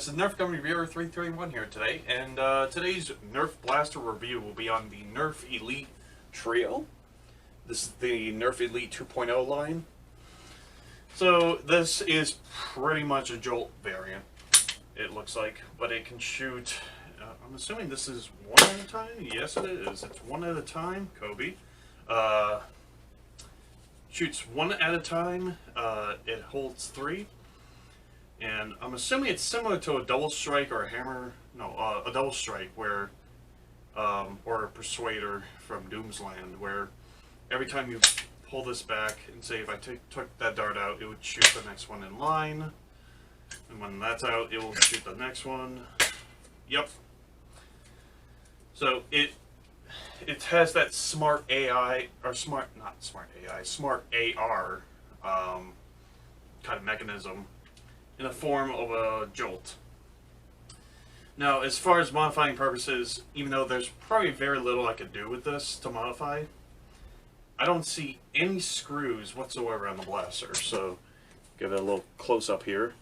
This is Nerf Gun Reviewer 331 here today, and today's Nerf Blaster review will be on the Nerf Elite Trio. This is the Nerf Elite 2.0 line. So this is pretty much a Jolt variant, it looks like, but it can shoot, I'm assuming this is one at a time? Yes it is, it's one at a time, Kobe. Shoots one at a time, it holds three. And I'm assuming it's similar to a double strike or a hammer, a double strike where, or a persuader from Doom's Land, where every time you pull this back and say if I took that dart out, it would shoot the next one in line. And when that's out, it will shoot the next one. Yep. So it has that smart AI, or smart AR kind of mechanism in the form of a Jolt. Now, as far as modifying purposes, even though there's probably very little I could do with this to modify, I don't see any screws whatsoever on the blaster. So, give it a little close-up here.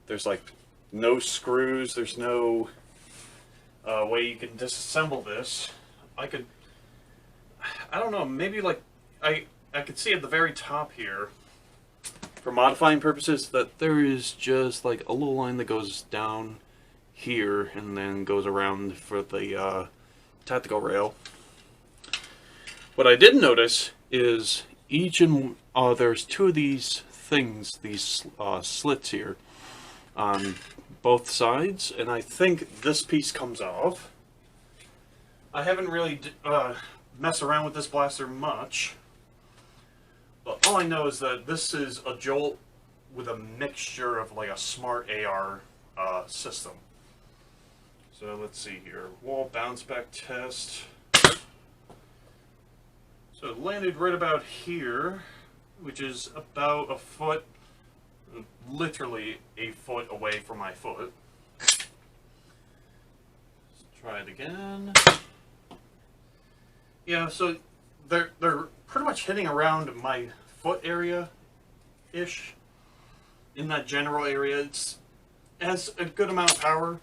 There's like no screws, there's no way you can disassemble this. I don't know, maybe like, I could see at the very top here, for modifying purposes, that there is just like a little line that goes down here and then goes around for the tactical rail. What I did notice is there's two of these things, these slits here on both sides, and I think this piece comes off. I haven't really messed around with this blaster much. But all I know is that this is a Jolt with a mixture of like a smart AR system. So let's see here. Wall bounce back test. So it landed right about here, which is about a foot, literally a foot away from my foot. Let's try it again. Yeah, so they're pretty much hitting around my foot area-ish. In that general area, it has a good amount of power.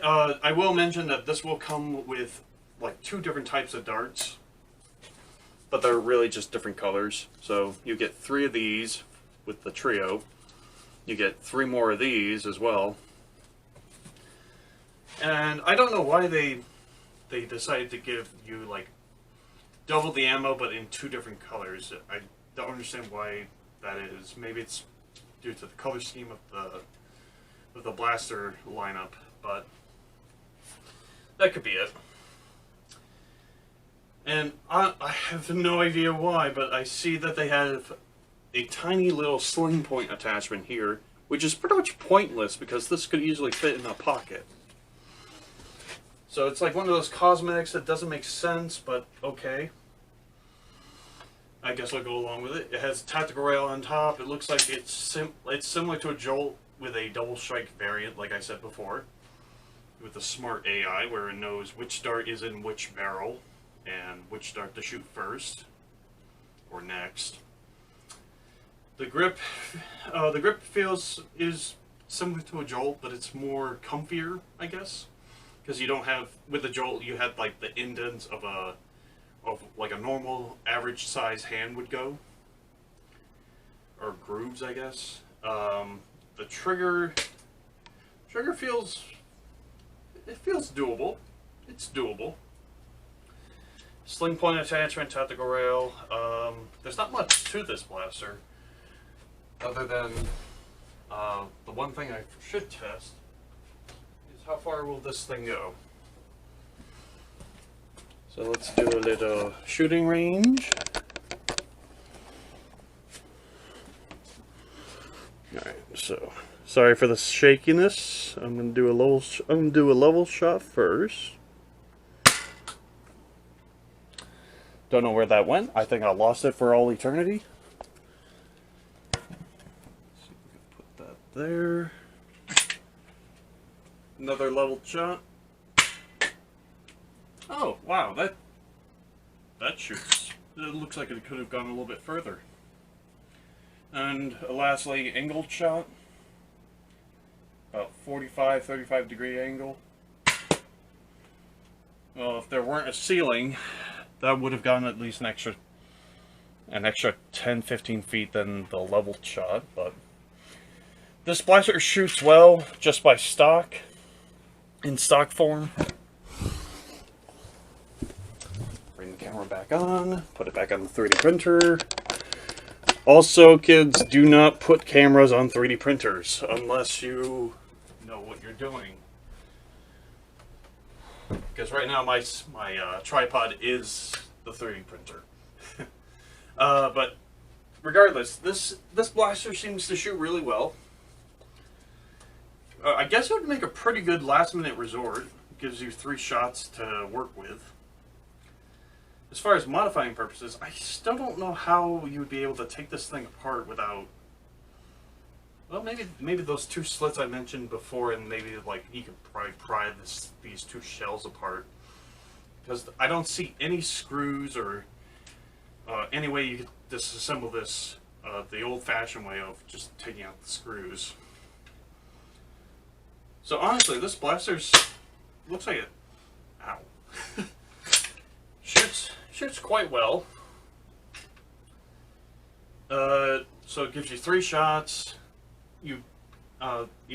I will mention that this will come with like two different types of darts, but they're really just different colors. So you get three of these with the trio. You get three more of these as well. And I don't know why they decided to give you like double the ammo but in two different colors. I don't understand why that is. Maybe it's due to the color scheme of the blaster lineup, but that could be it. And I have no idea why, but I see that they have a tiny little sling point attachment here, which is pretty much pointless because this could easily fit in a pocket. So it's like one of those cosmetics that doesn't make sense, but okay. I guess I'll go along with it. It has a tactical rail on top. It looks like it's similar to a Jolt with a double strike variant, like I said before, with the smart AI, where it knows which dart is in which barrel and which dart to shoot first or next. The grip is similar to a Jolt, but it's more comfier, I guess. Because you don't have, with the Jolt, you had like the indents of like a normal average size hand would go, or grooves, I guess. The trigger feels doable. It's doable. Sling point attachment, tactical rail. There's not much to this blaster, other than the one thing I should test. How far will this thing go? So let's do a little shooting range. Alright, so sorry for the shakiness. I'm gonna do a level shot first. Don't know where that went. I think I lost it for all eternity. Let's see if we can put that there. Another level shot. Oh, wow, that shoots. It looks like it could have gone a little bit further. And lastly, angled shot. About 45, 35 degree angle. Well, if there weren't a ceiling, that would have gotten at least an extra 10, 15 feet than the leveled shot, but this blaster shoots well just by stock, in stock form. Bring the camera back on, put it back on the 3D printer. Also, kids, do not put cameras on 3D printers unless you know what you're doing. Because right now my tripod is the 3D printer. But regardless, this blaster seems to shoot really well. I guess it would make a pretty good last-minute resort. It gives you 3 shots to work with. As far as modifying purposes, I still don't know how you would be able to take this thing apart without... Well, maybe those 2 slits I mentioned before, and maybe like you could probably pry these 2 shells apart. Because I don't see any screws or any way you could disassemble this the old-fashioned way of just taking out the screws. So honestly, this blaster's looks like it. Ow. shoots quite well. So it gives you 3 shots. You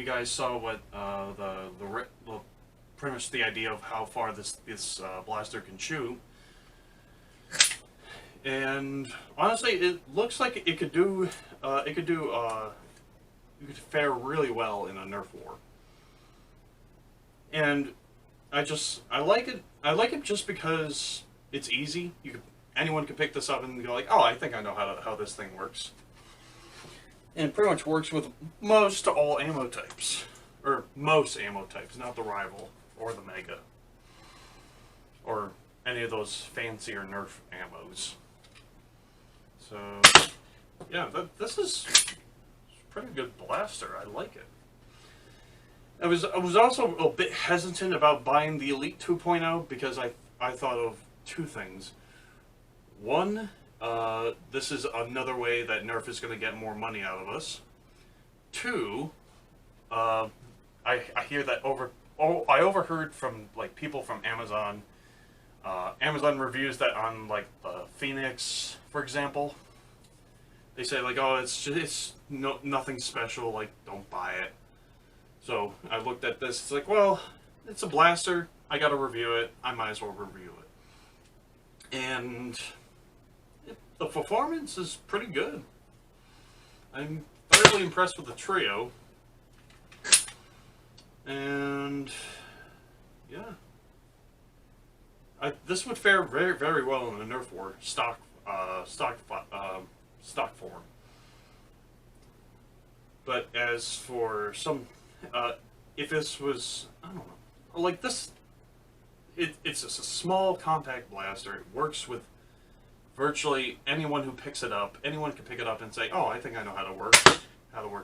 guys saw what pretty much the idea of how far this blaster can shoot. And honestly, it looks like it could fare really well in a Nerf war. And I like it. I like it just because it's easy. Anyone can pick this up and go like, oh, I think I know how this thing works. And it pretty much works with most all ammo types, or most ammo types, not the Rival or the Mega, or any of those fancier Nerf ammos. So, yeah, this is a pretty good blaster. I like it. I was also a bit hesitant about buying the Elite 2.0 because I thought of 2 things. One, this is another way that Nerf is going to get more money out of us. 2, I hear that I overheard from like people from Amazon. Amazon reviews that on like the Phoenix, for example. They say like, oh, it's nothing special. Like, don't buy it. So I looked at this. It's like, well, it's a blaster. I got to review it. I might as well review it. And the performance is pretty good. I'm thoroughly impressed with the trio. And yeah. This would fare very, very well in a Nerf war stock form. But as for some, if this was, I don't know, like this, it's just a small compact blaster. It works with virtually anyone who picks it up. Anyone can pick it up and say, "Oh, I think I know how to work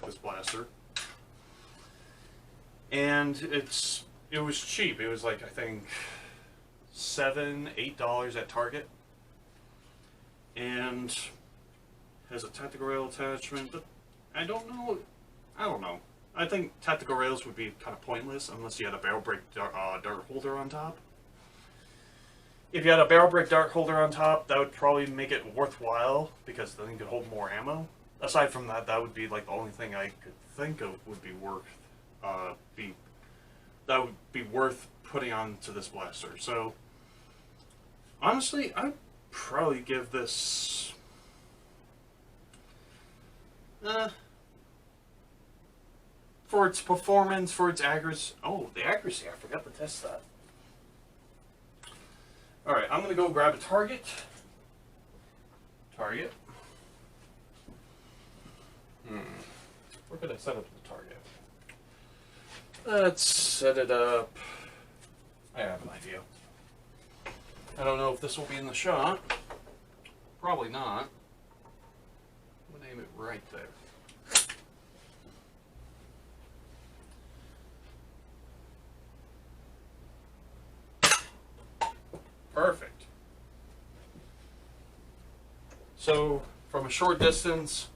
this blaster." And it was cheap. It was like, I think $7, $8 at Target, and has a tactical rail attachment. But I don't know. I think tactical rails would be kind of pointless unless you had a barrel break dart holder on top. If you had a barrel break dart holder on top, that would probably make it worthwhile because then you could hold more ammo. Aside from that, that would be like the only thing I could think of would be worth putting onto this blaster. So honestly, I'd probably give this for its performance, for its accuracy. Oh, the accuracy! I forgot to test that. All right, I'm gonna go grab a target. Target. Where could I set up the target? Let's set it up. I have an idea. I don't know if this will be in the shot. Probably not. I'm gonna aim it right there. Perfect. So, from a short distance,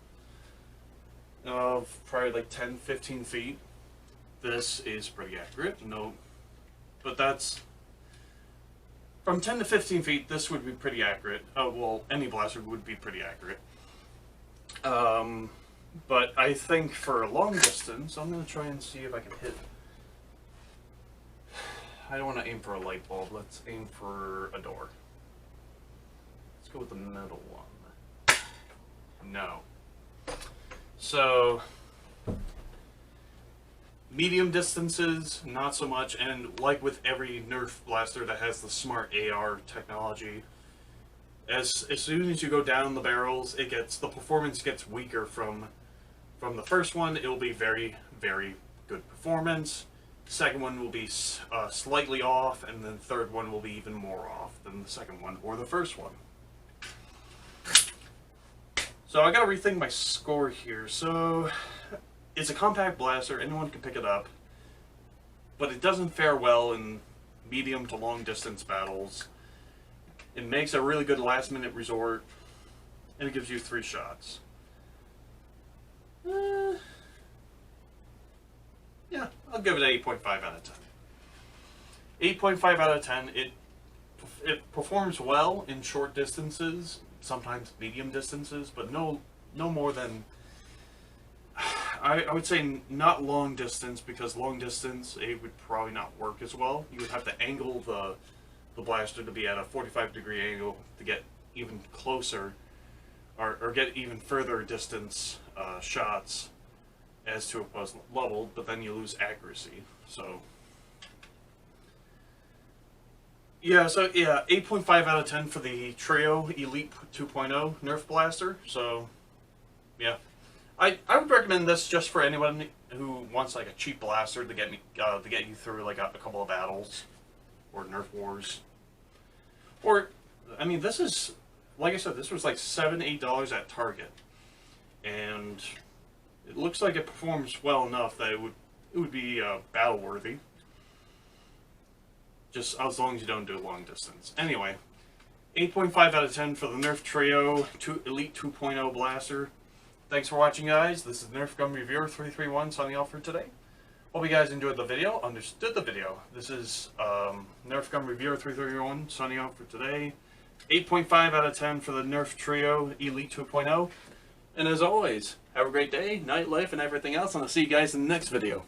of probably like 10-15 feet, this is pretty accurate. No, but that's from 10 to 15 feet. This would be pretty accurate. Well, any blaster would be pretty accurate. But I think for a long distance, I'm going to try and see if I can hit. I don't want to aim for a light bulb. Let's aim for a door. Let's go with the middle one. No. So, medium distances, not so much. And like with every Nerf blaster that has the smart AR technology, as soon as you go down the barrels, the performance gets weaker from the first one. It'll be very, very good performance. Second one will be slightly off, and then third one will be even more off than the second one or the first one. So I gotta rethink my score here. So it's a compact blaster, anyone can pick it up, but it doesn't fare well in medium to long distance battles. It makes a really good last minute resort, and it gives you 3 shots. Yeah, I'll give it an 8.5 out of 10. 8.5 out of 10. It performs well in short distances, sometimes medium distances, but no more than, I would say not long distance, because long distance it would probably not work as well. You would have to angle the blaster to be at a 45-degree angle to get even closer or get even further distance shots as to opposed level, but then you lose accuracy. So yeah, 8.5 out of 10 for the Trio Elite 2.0 Nerf blaster. So yeah, I would recommend this just for anyone who wants like a cheap blaster to get you through like a couple of battles or Nerf wars. Or, I mean, this is, like I said, this was like $7-8 at Target, and it looks like it performs well enough that it would be battle worthy. Just as long as you don't do long distance. Anyway, 8.5 out of 10 for the Nerf Trio Elite 2.0 blaster. Thanks for watching, guys. This is Nerf Gun Reviewer 331 signing off for today. Hope you guys enjoyed the video, understood the video. This is Nerf Gun Reviewer 331 signing off for today. 8.5 out of 10 for the Nerf Trio Elite 2.0. And as always, have a great day, night, life, and everything else, and I'll see you guys in the next video.